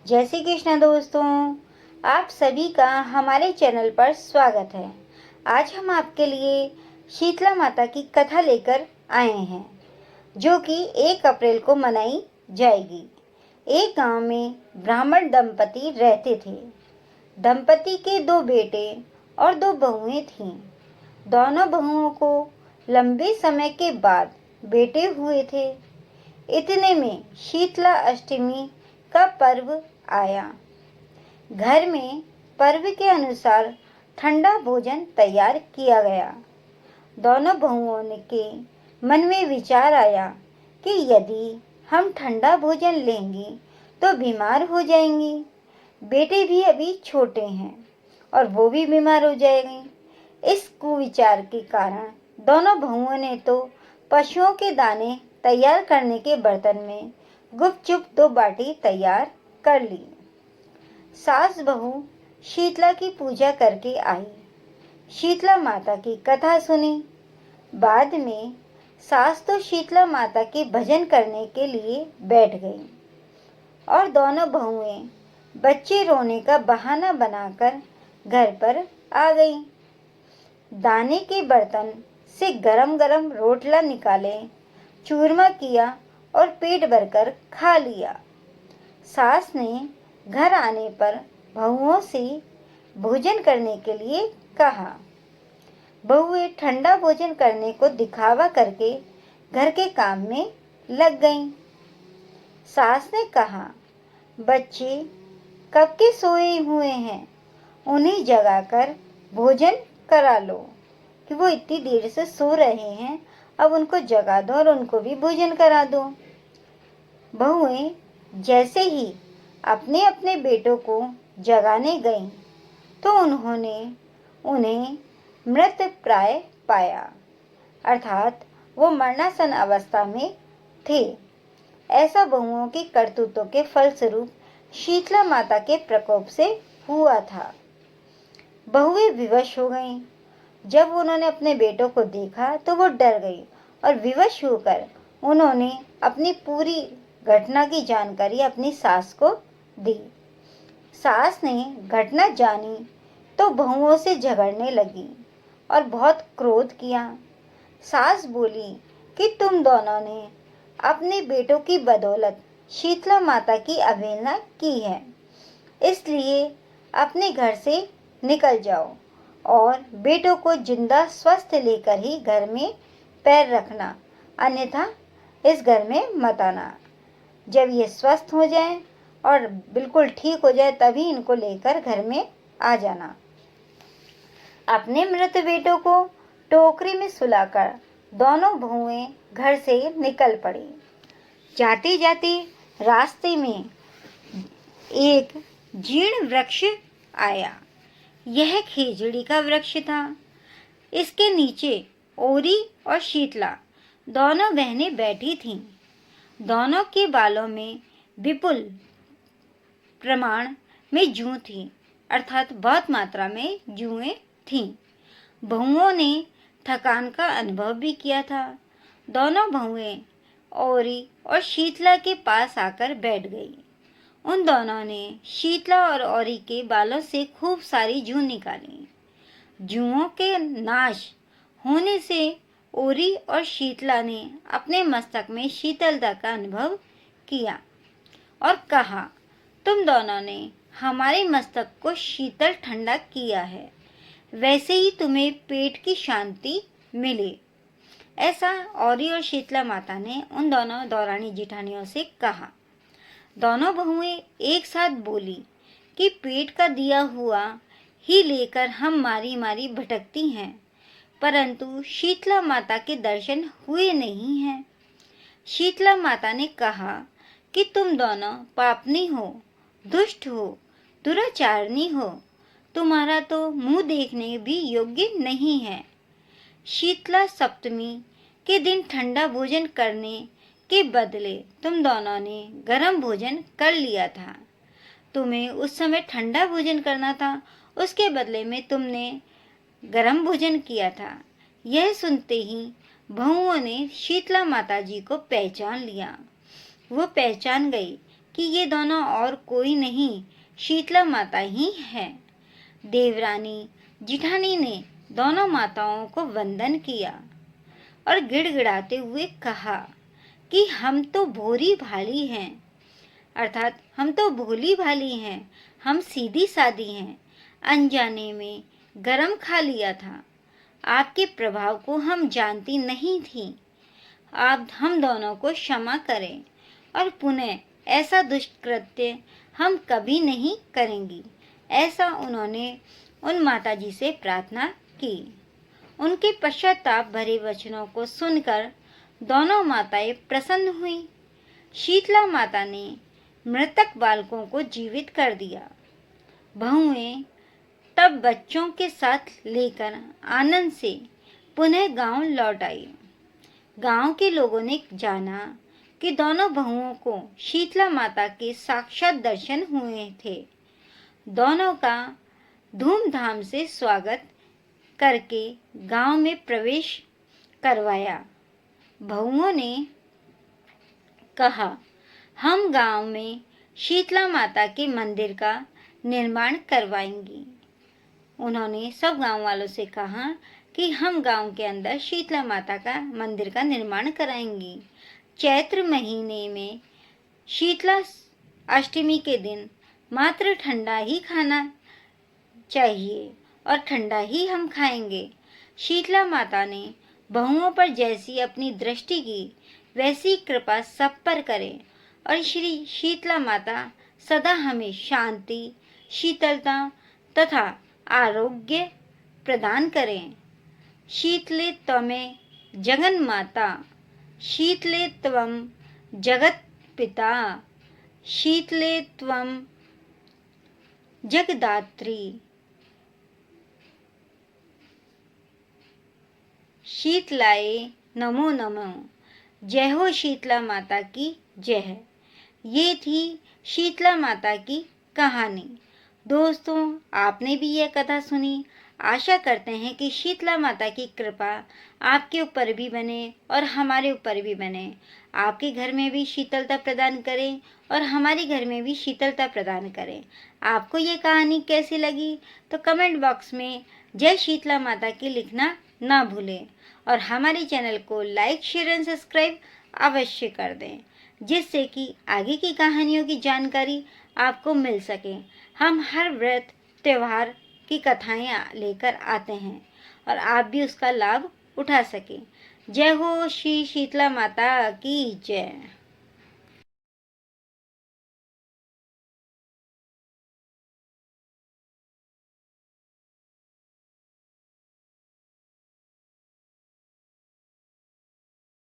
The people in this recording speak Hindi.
जय श्री कृष्ण दोस्तों, आप सभी का हमारे चैनल पर स्वागत है। आज हम आपके लिए शीतला माता की कथा लेकर आए हैं, जो कि 1 अप्रैल को मनाई जाएगी। एक गांव में ब्राह्मण दंपति रहते थे। दंपति के 2 बेटे और 2 बहुएं थीं। दोनों बहुओं को लंबे समय के बाद बेटे हुए थे। इतने में शीतला अष्टमी का पर्व आया। घर में पर्व के अनुसार ठंडा भोजन तैयार किया गया। दोनों बहुओं के मन में विचार आया कि यदि हम ठंडा भोजन लेंगी तो बीमार हो जाएंगी। बेटे भी अभी छोटे हैं और वो भी बीमार हो जाएंगे। इस कुविचार के कारण दोनों बहुओं ने तो पशुओं के दाने तैयार करने के बर्तन में गुपचुप 2 बाटी तैयार कर ली। सास बहू शीतला की पूजा करके आई। शीतला माता की कथा सुनी। बाद में सास तो शीतला माता के भजन करने के लिए बैठ गई और दोनों बहुएं बच्चे रोने का बहाना बनाकर घर पर आ गईं। दाने के बर्तन से गरम गरम रोटला निकाले, चूरमा किया और पेट भरकर खा लिया। सास ने घर आने पर बहुओं से भोजन करने के लिए कहा। बहुएं ठंडा भोजन करने को दिखावा करके घर के काम में लग गईं। सास ने कहा, बच्चे कब के सोए हुए हैं, उन्हें जगाकर भोजन करा लो। कि वो इतनी देर से सो रहे हैं, अब उनको जगा दो और उनको भी भोजन करा दो। बहुएं जैसे ही अपने अपने बेटों को जगाने गईं तो उन्होंने उन्हें मृत प्राय पाया, अर्थात वो मरणासन अवस्था में थे। ऐसा बहुओं की करतूतों के फलस्वरूप शीतला माता के प्रकोप से हुआ था। बहुएं विवश हो गईं। जब उन्होंने अपने बेटों को देखा तो वो डर गई और विवश होकर उन्होंने अपनी पूरी घटना की जानकारी अपनी सास को दी। सास ने घटना जानी तो बहुओं से झगड़ने लगी और बहुत क्रोध किया। सास बोली कि तुम दोनों ने अपने बेटों की बदौलत शीतला माता की अवहेलना की है, इसलिए अपने घर से निकल जाओ और बेटों को जिंदा स्वस्थ लेकर ही घर में पैर रखना, अन्यथा इस घर में मत आना। जब ये स्वस्थ हो जाएं और बिल्कुल ठीक हो जाए तभी इनको लेकर घर में आ जाना। अपने मृत बेटों को टोकरी में सुलाकर दोनों बहुएं घर से निकल पड़ी। जाते जाते रास्ते में एक जीर्ण वृक्ष आया। यह खेजड़ी का वृक्ष था। इसके नीचे ओरी और शीतला दोनों बहनें बैठी थीं। दोनों के बालों में विपुल प्रमाण में जूं थी, अर्थात बहुत मात्रा में जुएं थीं। बहुओं ने थकान का अनुभव भी किया था। दोनों बहुएं ओरी और शीतला के पास आकर बैठ गई। उन दोनों ने शीतला और ओरी के बालों से खूब सारी जूं निकाली। जुओं के नाश होने से ओरी और शीतला ने अपने मस्तक में शीतलता का अनुभव किया और कहा, तुम दोनों ने हमारे मस्तक को शीतल ठंडा किया है, वैसे ही तुम्हें पेट की शांति मिले। ऐसा ओरी और शीतला माता ने उन दोनों दौरानी जिठानियों से कहा। दोनों बहुएं एक साथ बोली कि पेट का दिया हुआ ही लेकर हम मारी मारी भटकती हैं, परंतु शीतला माता के दर्शन हुए नहीं हैं। शीतला माता ने कहा कि तुम दोनों पापनी हो, दुष्ट हो, दुराचारणी हो, तुम्हारा तो मुंह देखने भी योग्य नहीं है। शीतला सप्तमी के दिन ठंडा भोजन करने के बदले तुम दोनों ने गर्म भोजन कर लिया था। तुम्हें उस समय ठंडा भोजन करना था, उसके बदले में तुमने गर्म भोजन किया था। यह सुनते ही बहुओं ने शीतला माता जी को पहचान लिया। वो पहचान गई कि ये दोनों और कोई नहीं शीतला माता ही है। देवरानी जिठानी ने दोनों माताओं को वंदन किया और गिड़गिड़ाते हुए कहा कि हम तो भोली भाली हैं, अर्थात हम तो भोली भाली हैं, हम सीधी सादी हैं, अनजाने में गरम खा लिया था, आपके प्रभाव को हम जानती नहीं थी। आप हम दोनों को क्षमा करें और पुनः ऐसा दुष्कृत्य हम कभी नहीं करेंगी। ऐसा उन्होंने उन माताजी से प्रार्थना की। उनके पश्चाताप भरे वचनों को सुनकर दोनों माताएं प्रसन्न हुईं। शीतला माता ने मृतक बालकों को जीवित कर दिया। बहुएं तब बच्चों के साथ लेकर आनंद से पुनः गांव लौट आई। गांव के लोगों ने जाना कि दोनों बहुओं को शीतला माता के साक्षात दर्शन हुए थे। दोनों का धूमधाम से स्वागत करके गांव में प्रवेश करवाया। बहुओं ने कहा, हम गांव में शीतला माता के मंदिर का निर्माण करवाएंगी। उन्होंने सब गांव वालों से कहा कि हम गांव के अंदर शीतला माता का मंदिर का निर्माण कराएंगी। चैत्र महीने में शीतला अष्टमी के दिन मात्र ठंडा ही खाना चाहिए और ठंडा ही हम खाएंगे। शीतला माता ने बहुओं पर जैसी अपनी दृष्टि की वैसी कृपा सब पर करें और श्री शीतला माता सदा हमें शांति, शीतलता तथा आरोग्य प्रदान करें। शीतले त्वमें जगन माता, शीतले त्वं जगत पिता, शीतले त्वं जगदात्री, शीतलाए नमो नमो। जय हो शीतला माता की जय। ये थी शीतला माता की कहानी। दोस्तों, आपने भी यह कथा सुनी। आशा करते हैं कि शीतला माता की कृपा आपके ऊपर भी बने और हमारे ऊपर भी बने। आपके घर में भी शीतलता प्रदान करें और हमारे घर में भी शीतलता प्रदान करें। आपको ये कहानी कैसी लगी तो कमेंट बॉक्स में जय शीतला माता की लिखना ना भूलें और हमारे चैनल को लाइक, शेयर एंड सब्सक्राइब अवश्य कर दें, जिससे कि आगे की कहानियों की जानकारी आपको मिल सके। हम हर व्रत त्योहार की कथाएं लेकर आते हैं और आप भी उसका लाभ उठा सकें। जय हो श्री शीतला माता की जय।